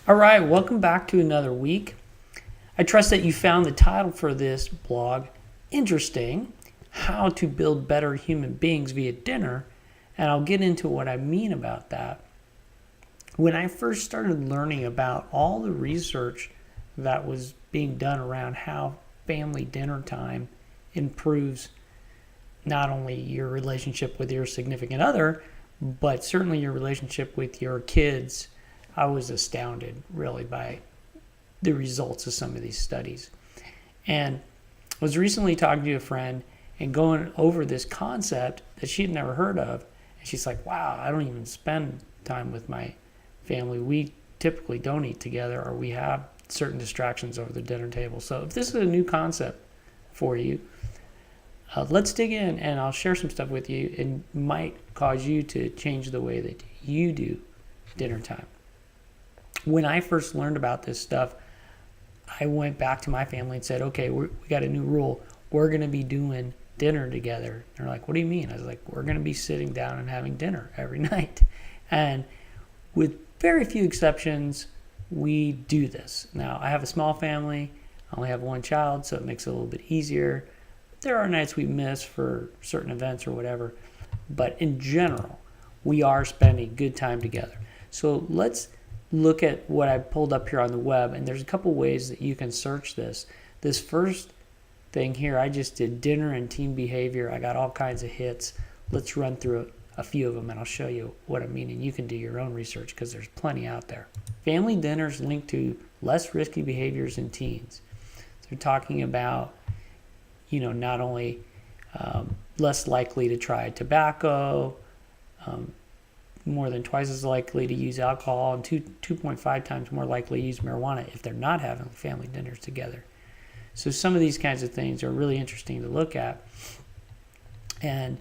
All right, welcome back to another week. I trust that you found the title for this blog interesting, How to Build Better Human Beings Via Dinner, and I'll get into what I mean about that. When I first started learning about all the research that was being done around how family dinner time improves not only your relationship with your significant other, but certainly your relationship with your kids, I was astounded really by the results of some of these studies. And I was recently talking to a friend and going over this concept that she had never heard of. And she's like, wow, I don't even spend time with my family. We typically don't eat together, or we have certain distractions over the dinner table. So if this is a new concept for you, let's dig in and I'll share some stuff with you. It might cause you to change the way that you do dinner time. When I first learned about this stuff, I went back to my family and said, okay, we got a new rule. We're going to be doing dinner together. They're like, what do you mean? I was like, we're going to be sitting down and having dinner every night. And with very few exceptions, we do this. Now, I have a small family. I only have one child, so it makes it a little bit easier. There are nights we miss for certain events or whatever. But in general, we are spending good time together. So let's look at what I pulled up here on the web, and there's a couple ways that you can search this. This first thing here, I just did dinner and team behavior. I got all kinds of hits. Let's run through a few of them, and I'll show you what I mean, and you can do your own research because there's plenty out there. Family dinners linked to less risky behaviors in teens. They're talking about, not only less likely to try tobacco, more than twice as likely to use alcohol, and 2.5 times more likely to use marijuana if they're not having family dinners together. So some of these kinds of things are really interesting to look at. And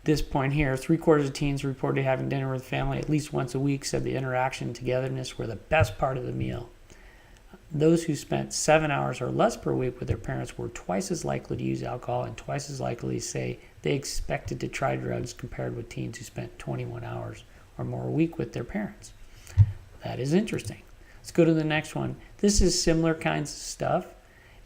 this point here, 3/4 of teens reported having dinner with family at least once a week said the interaction and togetherness were the best part of the meal. Those who spent 7 hours or less per week with their parents were twice as likely to use alcohol and twice as likely to say they expected to try drugs compared with teens who spent 21 hours or more a week with their parents. That is interesting. Let's go to the next one. This is similar kinds of stuff.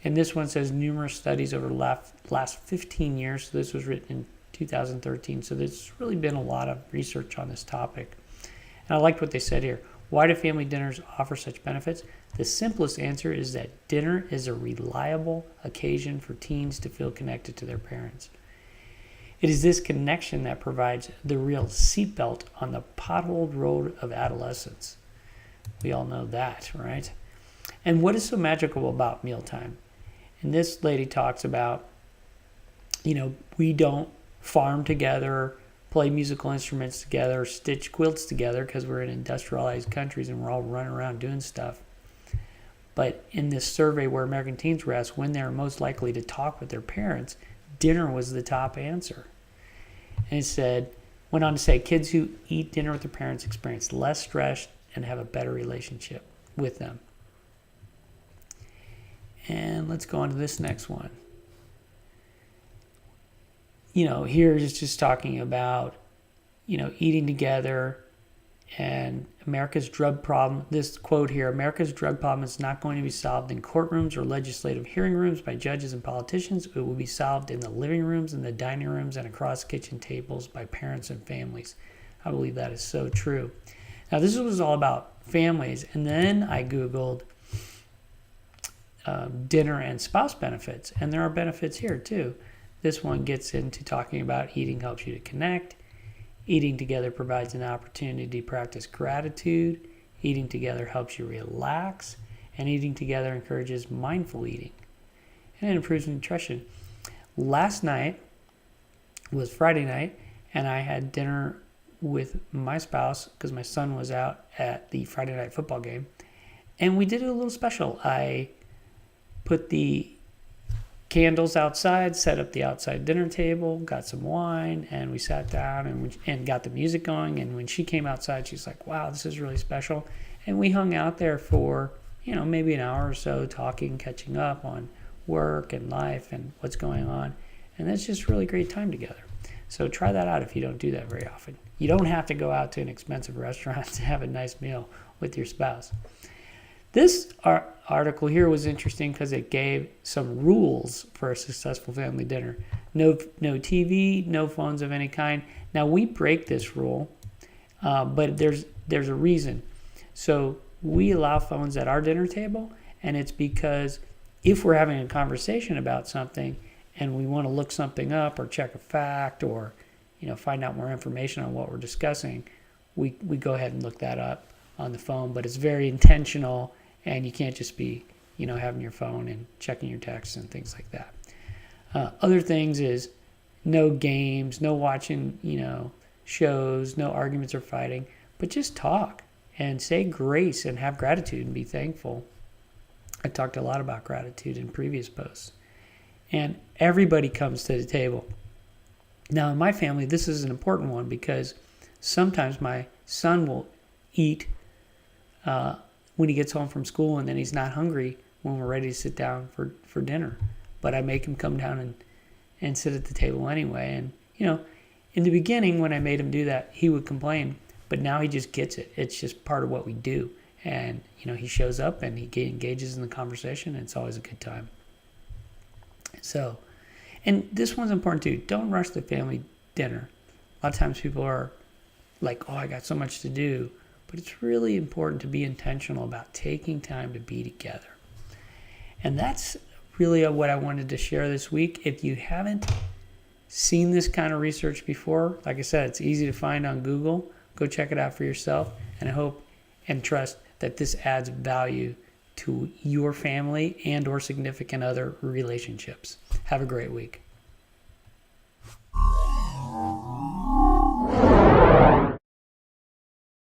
And this one says numerous studies over the last 15 years. So this was written in 2013. So there's really been a lot of research on this topic. And I liked what they said here. Why do family dinners offer such benefits? The simplest answer is that dinner is a reliable occasion for teens to feel connected to their parents. It is this connection that provides the real seatbelt on the potholed road of adolescence. We all know that, right? And what is so magical about mealtime? And this lady talks about, we don't farm together, play musical instruments together, stitch quilts together because we're in industrialized countries and we're all running around doing stuff. But in this survey where American teens were asked when they are most likely to talk with their parents, dinner was the top answer. And it went on to say, kids who eat dinner with their parents experience less stress and have a better relationship with them. And let's go on to this next one. Here it's just talking about, eating together and America's drug problem. This quote here, America's drug problem is not going to be solved in courtrooms or legislative hearing rooms by judges and politicians. It will be solved in the living rooms and the dining rooms and across kitchen tables by parents and families. I believe that is so true. Now, this was all about families. And then I Googled dinner and spouse benefits. And there are benefits here too. This one gets into talking about eating helps you to connect. Eating together provides an opportunity to practice gratitude. Eating together helps you relax. And eating together encourages mindful eating. And it improves nutrition. Last night was Friday night, and I had dinner with my spouse because my son was out at the Friday night football game. And we did a little special. I put the candles outside, set up the outside dinner table, got some wine, and we sat down and got the music going. And when she came outside, she's like, wow, this is really special. And we hung out there for, maybe an hour or so, talking, catching up on work and life and what's going on. And that's just really great time together. So try that out if you don't do that very often. You don't have to go out to an expensive restaurant to have a nice meal. with your spouse. This article here was interesting because it gave some rules for a successful family dinner. No TV, no phones of any kind. Now we break this rule, but there's a reason. So we allow phones at our dinner table, and it's because if we're having a conversation about something and we want to look something up or check a fact or find out more information on what we're discussing, we go ahead and look that up on the phone. But it's very intentional, and you can't just be having your phone and checking your texts and things like that. Other things is no games, no watching shows, no arguments or fighting, but just talk and say grace and have gratitude and be thankful. I talked a lot about gratitude in previous posts. And everybody comes to the table. Now, in my family, this is an important one because sometimes my son will eat when he gets home from school, and then he's not hungry when we're ready to sit down for dinner. But I make him come down and sit at the table anyway. And, in the beginning, when I made him do that, he would complain. But now he just gets it. It's just part of what we do. And, he shows up and he engages in the conversation, and it's always a good time. So, and this one's important too. Don't rush the family dinner. A lot of times people are like, I got so much to do. But it's really important to be intentional about taking time to be together. And that's really what I wanted to share this week. If you haven't seen this kind of research before, like I said, it's easy to find on Google. Go check it out for yourself. And I hope and trust that this adds value to your family and or significant other relationships. Have a great week.